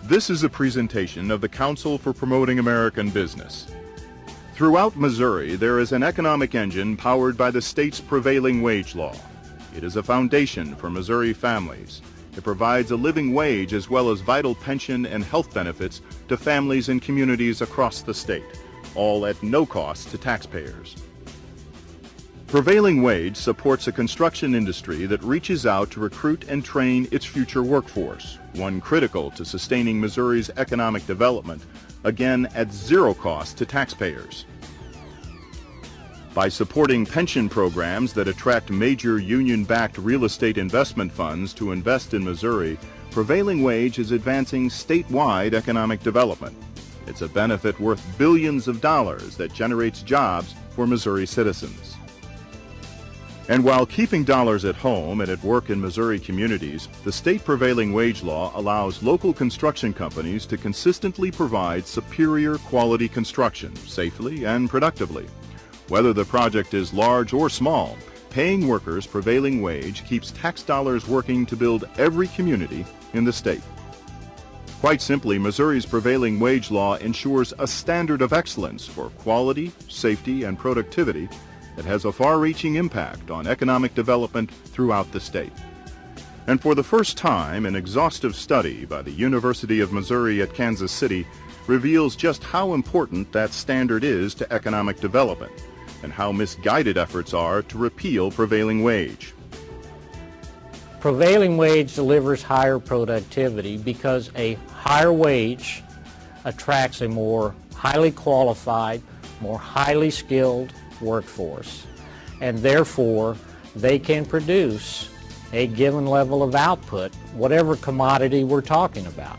This is a presentation of the Council for Promoting American Business. Throughout Missouri, there is an economic engine powered by the state's prevailing wage law. It is a foundation for Missouri families. It provides a living wage as well as vital pension and health benefits to families and communities across the state, all at no cost to taxpayers. Prevailing Wage supports a construction industry that reaches out to recruit and train its future workforce, one critical to sustaining Missouri's economic development, again at zero cost to taxpayers. By supporting pension programs that attract major union-backed real estate investment funds to invest in Missouri, Prevailing Wage is advancing statewide economic development. It's a benefit worth billions of dollars that generates jobs for Missouri citizens. And while keeping dollars at home and at work in Missouri communities, the state prevailing wage law allows local construction companies to consistently provide superior quality construction safely and productively. Whether the project is large or small, paying workers prevailing wage keeps tax dollars working to build every community in the state. Quite simply, Missouri's prevailing wage law ensures a standard of excellence for quality, safety, and productivity that has a far-reaching impact on economic development throughout the state. And for the first time, an exhaustive study by the University of Missouri at Kansas City reveals just how important that standard is to economic development and how misguided efforts are to repeal prevailing wage. Prevailing wage delivers higher productivity because a higher wage attracts a more highly qualified, more highly skilled workforce, and therefore they can produce a given level of output, whatever commodity we're talking about,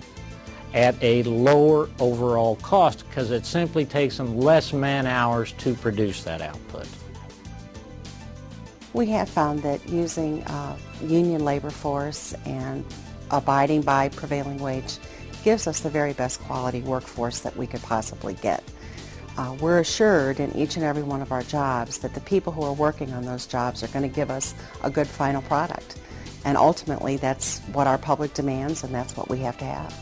at a lower overall cost because it simply takes them less man-hours to produce that output. We have found that using union labor force and abiding by prevailing wage gives us the very best quality workforce that we could possibly get. We're assured in each and every one of our jobs that the people who are working on those jobs are going to give us a good final product. And ultimately, that's what our public demands, and that's what we have to have.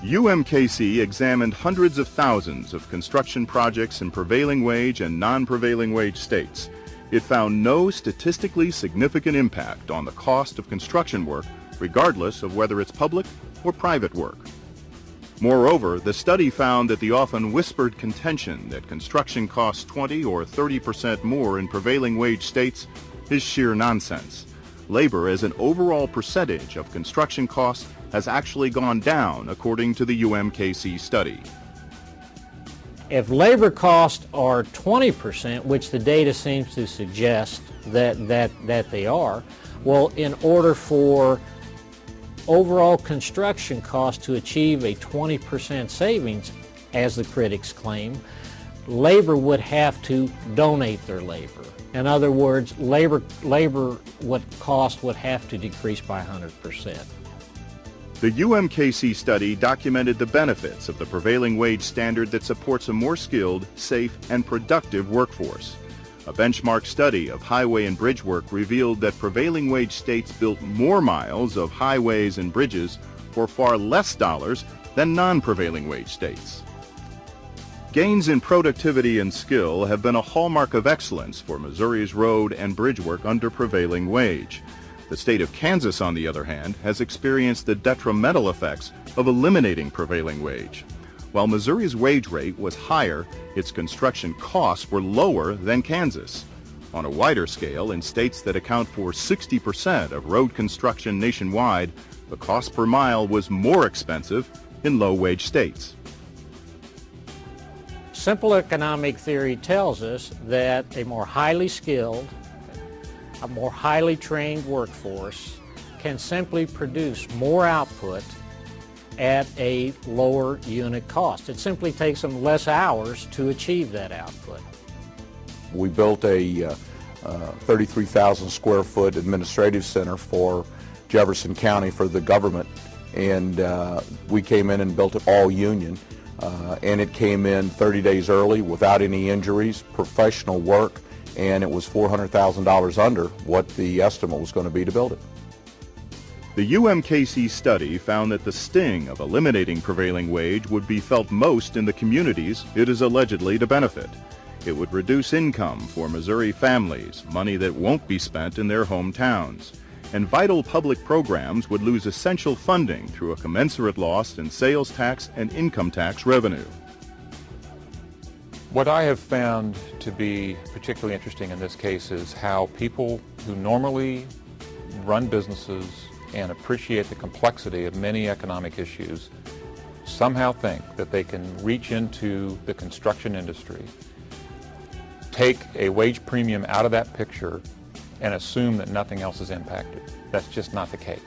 UMKC examined hundreds of thousands of construction projects in prevailing wage and non-prevailing wage states. It found no statistically significant impact on the cost of construction work, regardless of whether it's public or private work. Moreover, the study found that the often whispered contention that construction costs 20 or 30% more in prevailing wage states is sheer nonsense. Labor as an overall percentage of construction costs has actually gone down, according to the UMKC study. If labor costs are 20%, which the data seems to suggest that they are, well, in order for overall construction costs to achieve a 20% savings, as the critics claim, labor would have to donate their labor. In other words, labor cost would have to decrease by 100%. The UMKC study documented the benefits of the prevailing wage standard that supports a more skilled, safe, and productive workforce. A benchmark study of highway and bridge work revealed that prevailing wage states built more miles of highways and bridges for far less dollars than non-prevailing wage states. Gains in productivity and skill have been a hallmark of excellence for Missouri's road and bridge work under prevailing wage. The state of Kansas, on the other hand, has experienced the detrimental effects of eliminating prevailing wage. While Missouri's wage rate was higher, its construction costs were lower than Kansas. On a wider scale, in states that account for 60% of road construction nationwide, the cost per mile was more expensive in low-wage states. Simple economic theory tells us that a more highly skilled, a more highly trained workforce can simply produce more output at a lower unit cost. It simply takes them less hours to achieve that output. We built a 33,000 square foot administrative center for Jefferson County for the government, and we came in and built it all union, and it came in 30 days early without any injuries, professional work, and it was $400,000 under what the estimate was going to be to build it. The UMKC study found that the sting of eliminating prevailing wage would be felt most in the communities it is allegedly to benefit. It would reduce income for Missouri families, money that won't be spent in their hometowns. And vital public programs would lose essential funding through a commensurate loss in sales tax and income tax revenue. What I have found to be particularly interesting in this case is how people who normally run businesses and appreciate the complexity of many economic issues somehow think that they can reach into the construction industry, take a wage premium out of that picture, and assume that nothing else is impacted. That's just not the case.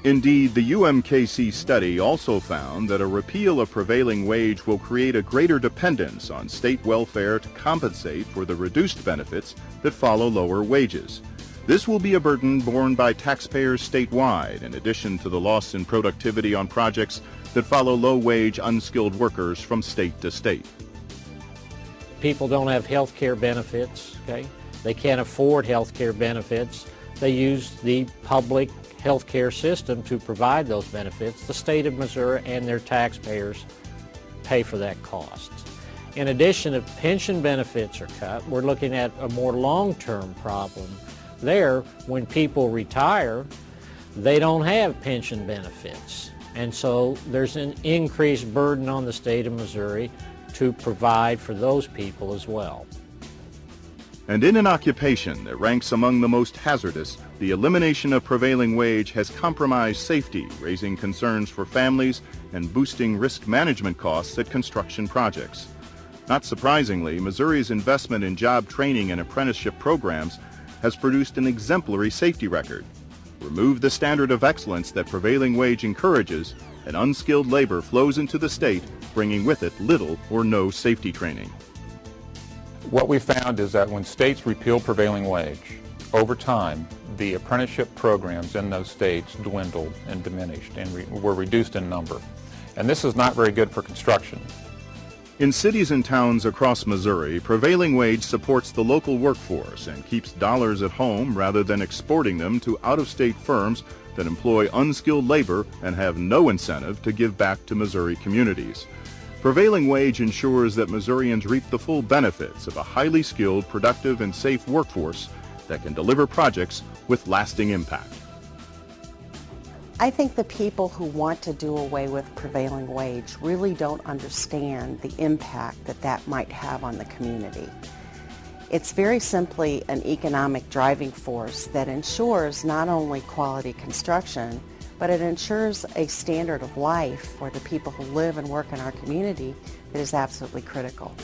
Indeed, the UMKC study also found that a repeal of prevailing wage will create a greater dependence on state welfare to compensate for the reduced benefits that follow lower wages. This will be a burden borne by taxpayers statewide, in addition to the loss in productivity on projects that follow low-wage, unskilled workers from state to state. People don't have health care benefits, okay? They can't afford health care benefits. They use the public health care system to provide those benefits. The state of Missouri and their taxpayers pay for that cost. In addition, if pension benefits are cut, we're looking at a more long-term problem. There, when people retire, they don't have pension benefits. And so there's an increased burden on the state of Missouri to provide for those people as well. And in an occupation that ranks among the most hazardous, the elimination of prevailing wage has compromised safety, raising concerns for families and boosting risk management costs at construction projects. Not surprisingly, Missouri's investment in job training and apprenticeship programs has produced an exemplary safety record. Remove the standard of excellence that prevailing wage encourages, and unskilled labor flows into the state, bringing with it little or no safety training. What we found is that when states repeal prevailing wage, over time, the apprenticeship programs in those states dwindled and diminished and were reduced in number. And this is not very good for construction. In cities and towns across Missouri, prevailing wage supports the local workforce and keeps dollars at home rather than exporting them to out-of-state firms that employ unskilled labor and have no incentive to give back to Missouri communities. Prevailing wage ensures that Missourians reap the full benefits of a highly skilled, productive, and safe workforce that can deliver projects with lasting impact. I think the people who want to do away with prevailing wage really don't understand the impact that that might have on the community. It's very simply an economic driving force that ensures not only quality construction, but it ensures a standard of life for the people who live and work in our community that is absolutely critical.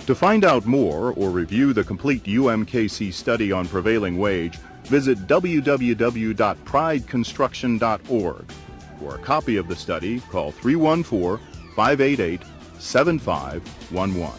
To find out more or review the complete UMKC study on prevailing wage, visit www.prideconstruction.org. For a copy of the study, call 314-588-7511.